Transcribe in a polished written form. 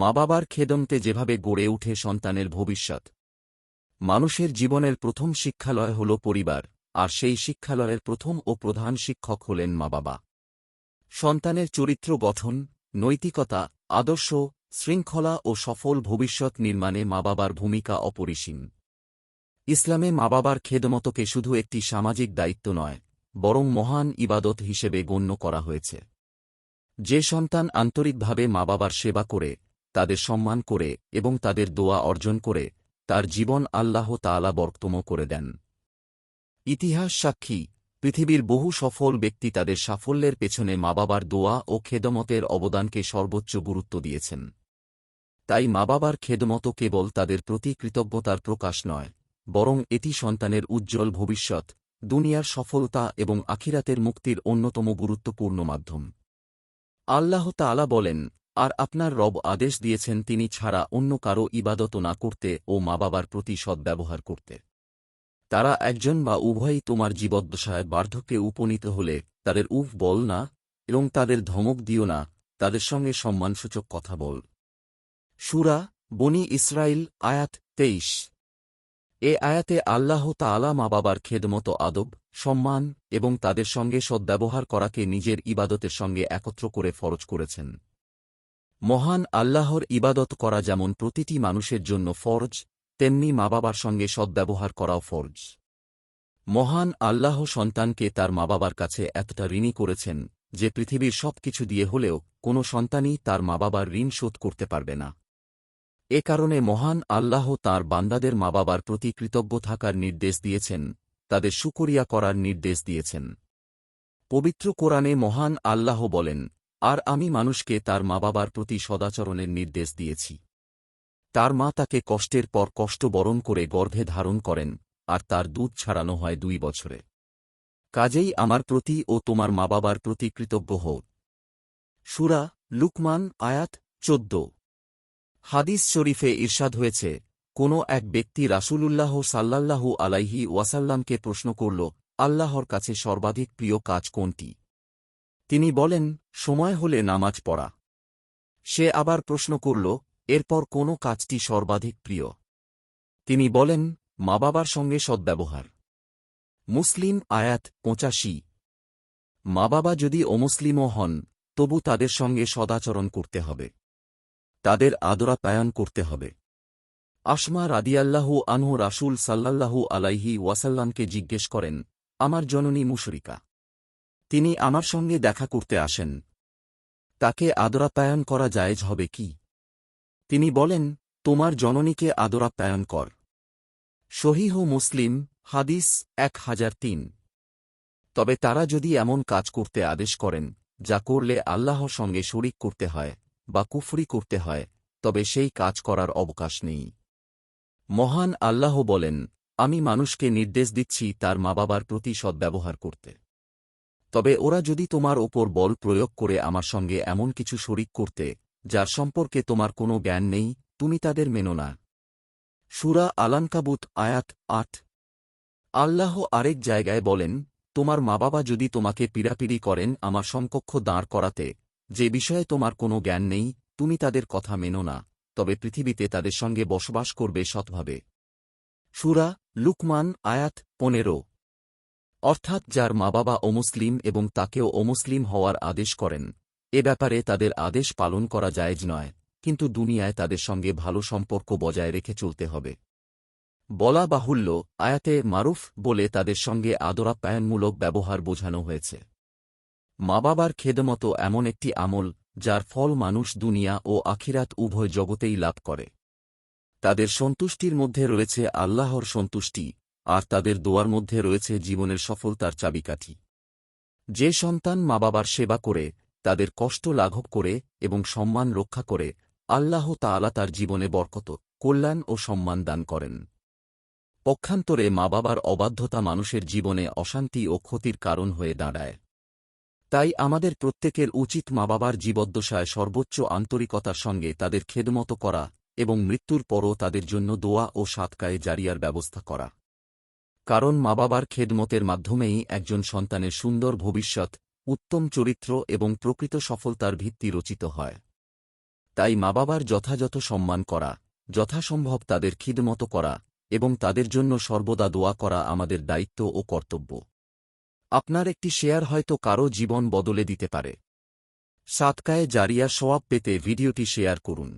মা বাবার খেদমতে যেভাবে গড়ে উঠে সন্তানের ভবিষ্যৎ। মানুষের জীবনের প্রথম শিক্ষালয় হল পরিবার, আর সেই শিক্ষালয়ের প্রথম ও প্রধান শিক্ষক হলেন মা বাবা। সন্তানের চরিত্র গঠন, নৈতিকতা, আদর্শ, শৃঙ্খলা ও সফল ভবিষ্যৎ নির্মাণে মা বাবার ভূমিকা অপরিসীম। ইসলামে মা বাবার খেদমতকে শুধু একটি সামাজিক দায়িত্ব নয়, বরং মহান ইবাদত হিসেবে গণ্য করা হয়েছে। যে সন্তান আন্তরিকভাবে মা বাবার সেবা করে, তাদের সম্মান করে এবং তাদের দোয়া অর্জন করে, তার জীবন আল্লাহ তাআলা বরকতময় করে দেন। ইতিহাস সাক্ষী, পৃথিবীর বহু সফল ব্যক্তি তাদের সাফল্যের পেছনে মা বাবার দোয়া ও খেদমতের অবদানকে সর্বোচ্চ গুরুত্ব দিয়েছেন। তাই মা বাবার খেদমত কেবল তাদের প্রতি কৃতজ্ঞতার প্রকাশ নয়, বরং এটি সন্তানের উজ্জ্বল ভবিষ্যৎ, দুনিয়ার সফলতা এবং আখিরাতের মুক্তির অন্যতম গুরুত্বপূর্ণ মাধ্যম। আল্লাহ তাআলা বলেন, আর আপনার রব আদেশ দিয়েছেন তিনি ছাড়া অন্য কারো ইবাদত না করতে ও মা বাবার প্রতি সদ্ব্যবহার করতে। তারা একজন বা উভয়ই তোমার জীবদ্দশায় বার্ধক্যে উপনীত হলে তাদের উফ বল না এবং তাদের ধমক দিও না, তাদের সঙ্গে সম্মানসূচক কথা বল। সূরা বনী ইসরাইল আয়াত 23। এ আয়াতে আল্লাহ তাআলা মা বাবার খেদমত আদব, সম্মান এবং তাদের সঙ্গে সদ্ব্যবহার করাকে নিজের ইবাদতের সঙ্গে একত্র করে ফরজ করেছেন। মহান আল্লাহর ইবাদত করা যেমন প্রতিটি মানুষের জন্য ফরজ, তেমনি মা বাবার সঙ্গে সদ্ব্যবহার করাও ফরজ। মহান আল্লাহ সন্তানকে তার মা বাবার কাছে এতটা ঋণী করেছেন যে পৃথিবীর সবকিছু দিয়ে হলেও কোনো সন্তানই তার মা বাবার ঋণ শোধ করতে পারবে না। এ কারণে মহান আল্লাহ তাঁর বান্দাদের মা বাবার প্রতি কৃতজ্ঞ থাকার নির্দেশ দিয়েছেন, তাদের শুকরিয়া করার নির্দেশ দিয়েছেন। পবিত্র কোরআনে মহান আল্লাহ বলেন, আর আমি মানুষকে তার মা বাবার প্রতি সদাচরণের নির্দেশ দিয়েছি। তার মা তাকে কষ্টের পর কষ্ট বরণ করে গর্ভে ধারণ করেন, আর তার দুধ ছাড়ানো হয় 2 বছরে। কাজেই আমার প্রতি ও তোমার মা বাবার প্রতি কৃতজ্ঞ হও। সূরা লুকমান আয়াত 14। হাদিস শরীফে ইরশাদ হয়েছে, কোনো এক ব্যক্তি রাসূলুল্লাহ সাল্লাল্লাহু আলাইহি ওয়াসাল্লামকে প্রশ্ন করল, আল্লাহর কাছে সর্বাধিক প্রিয় কাজ কোনটি? তিনি বলেন, সময় হলে নামাজ পড়া। সে আবার প্রশ্ন করল, এরপর কোন কাজটি সর্বাধিক প্রিয়? তিনি বলেন, মা বাবার সঙ্গে সদ্ব্যবহার। মুসলিম আয়াত 85। মা বাবা যদি অমুসলিমও হন, তবু তাদের সঙ্গে সদাচরণ করতে হবে, তাদের আদরাপ্যায়ন করতে হবে। আসমা রাদিয়াল্লাহু আনহু রাসূল সাল্লাল্লাহু আলাইহি ওয়াসাল্লামকে জিজ্ঞেস করেন, আমার জননী মুশরিকা, তিনি আমার সঙ্গে দেখা করতে আসেন, তাকে আদরাপ্যায়ন করা জায়েজ হবে কি? তিনি বলেন, তোমার জননীকে আদরাপ্যায়ন কর। সহিহ মুসলিম হাদিস 1003। তবে তারা যদি এমন কাজ করতে আদেশ করেন যা করলে আল্লাহর সঙ্গে শরিক করতে হয় বা কুফরি করতে হয়, তবে সেই কাজ করার অবকাশ নেই। মহান আল্লাহ বলেন, আমি মানুষকে নির্দেশ দিচ্ছি তার মা বাবার প্রতি সদ্ব্যবহার করতে। তবে ওরা যদি তোমার ওপর বল প্রয়োগ করে আমার সঙ্গে এমন কিছু শরিক করতে যার সম্পর্কে তোমার কোনো জ্ঞান নেই, তুমি তাদের মেনো না। সূরা আল-আনকাবুত আয়াত 8। আল্লাহ আরেক জায়গায় বলেন, তোমার মা বাবা যদি তোমাকে পীড়াপিড়ি করেন আমার সমকক্ষ দাঁড় করাতে, যে বিষয়ে তোমার কোনো জ্ঞান নেই, তুমি তাদের কথা মেনো না, তবে পৃথিবীতে তাদের সঙ্গে বসবাস করবে সৎভাবে। সূরা লুকমান আয়াত 15। অর্থাৎ যার মা বাবা অমুসলিম এবং তাকেও অমুসলিম হওয়ার আদেশ করেন, এ ব্যাপারে তাদের আদেশ পালন করা জায়েজ নয়, কিন্তু দুনিয়ায় তাদের সঙ্গে ভালো সম্পর্ক বজায় রেখে চলতে হবে। বলা বাহুল্য, আয়াতে মারুফ বলে তাদের সঙ্গে আদরাপ্যায়নমূলক ব্যবহার বোঝানো হয়েছে। মা বাবার খেদমত এমন একটি আমল যার ফল মানুষ দুনিয়া ও আখিরাত উভয় জগতেই লাভ করে। তাদের সন্তুষ্টির মধ্যে রয়েছে আল্লাহর সন্তুষ্টি, আর তাদের দোয়ার মধ্যে রয়েছে জীবনের সফলতার চাবিকাঠি। যে সন্তান মা বাবার সেবা করে, তাদের কষ্ট লাঘব করে এবং সম্মান রক্ষা করে, আল্লাহ তাআলা তার জীবনে বরকত, কল্যাণ ও সম্মান দান করেন। পক্ষান্তরে মা বাবার অবাধ্যতা মানুষের জীবনে অশান্তি ও ক্ষতির কারণ হয়ে দাঁড়ায়। তাই আমাদের প্রত্যেকের উচিত মা বাবার জীবদ্দশায় সর্বোচ্চ আন্তরিকতার সঙ্গে তাদের খেদমত করা এবং মৃত্যুর পরও তাদের জন্য দোয়া ও সাদকায়ে জারিয়ার ব্যবস্থা করা। কারণ মা বাবার খেদমতের মাধ্যমেই একজন সন্তানের সুন্দর ভবিষ্যৎ, উত্তম চরিত্র এবং প্রকৃত সফলতার ভিত্তি রচিত হয়। তাই মা বাবার যথাযথ সম্মান করা, যথাসম্ভব তাদের খিদমত করা এবং তাদের জন্য সর্বদা দোয়া করা আমাদের দায়িত্ব ও কর্তব্য। আপনার একটি শেয়ার হয়তো কারও জীবন বদলে দিতে পারে। সাদকায়ে জারিয়া সওয়াব পেতে ভিডিওটি শেয়ার করুন।